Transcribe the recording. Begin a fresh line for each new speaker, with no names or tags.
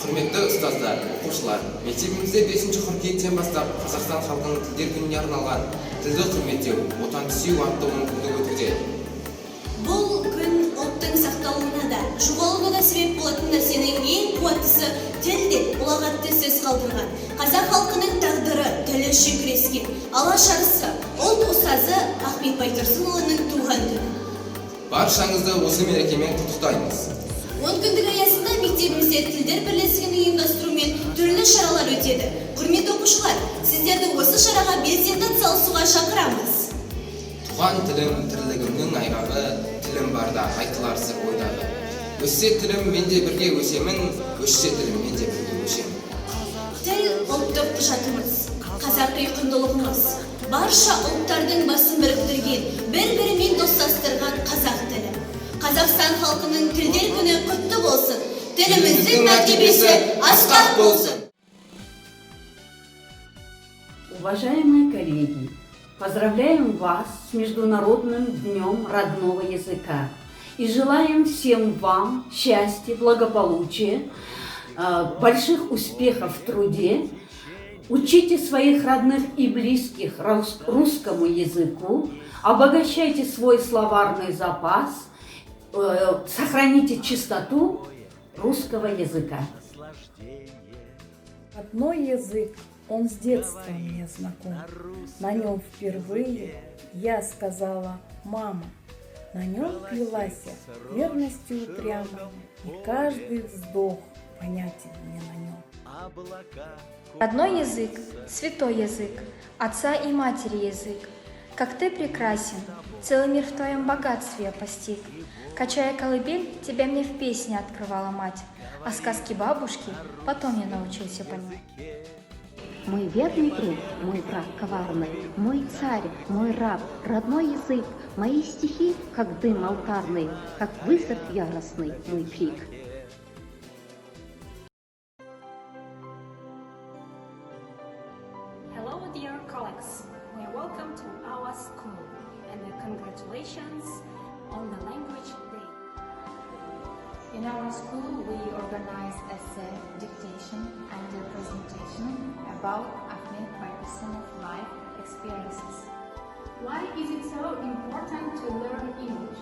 Құрметті ұстаздар, оқушылар, мектебімізде 5 қыркүйектен бастап Қазақстан халқының тілдер күніне арналған тілді құрметтеу, отанды сүю атты мүмкіндік өтуде.
Бұл күн ұлттың сақталуына да, жоғалуына да себеп болатын нәрсенің ең қуаттысы тіл деп ұлағатты сөз қалдырған. Қазақ халқының тағдыры, тілі үшін күрескен алаш арысы, ұлт ұстазы Ахмет Байтұрсынұлының туған күні.
Баршаңызды осы мерекемен құттықтаймыз.
10 күндік аясында мектебімізде тілдер бірлестігінің ұйымдастыруымен түрлі шаралар өтеді. Құрметті оқушылар, сіздерді осы шараға белсенді атсалысуға шақырамыз.
Туған тілім тірлігімнің айғағы, тілім барда айтылар сыр ойдағы. Өссе тілім менде бірге өсемін, өссе тілім менде бірге өшемін.
Тіл ұлттық құжатымыз, қазақи құндылығымыз, барша ұлттардың басын біріктірген, бір-бірімен достастырған қазақ тілі. Қазақстан халқының тілдер күні құтты болсын, тіліміздің мәртебесі асқақ болсын.
Уважаемые коллеги, поздравляем вас с Международным днем родного языка и желаем всем вам счастья, благополучия, больших успехов в труде. Учите своих родных и близких русскому языку, обогащайте свой словарный запас, сохраните чистоту русского языка.
Родной язык, он с детства мне знаком. На нем впервые я сказала «мама». На нем клялась я верностью упрямо, и каждый вздох понятен мне на нем.
Родной язык, святой язык, отца и матери язык. Как ты прекрасен, целый мир в твоем богатстве я постиг. Качая колыбель, тебя мне в песне открывала мать, а сказки бабушки потом я научился понимать.
Мой верный друг, мой враг коварный, мой царь, мой раб, родной язык, мои стихи, как дым алтарный, как вызов яростный мой крик.
Hello dear colleagues, we welcome to our school and congratulations on the Language Day.
In our school we organize essay, dictation and a presentation about Ahmet Bайтұрсынov life experiences.
Why is it so important to learn English?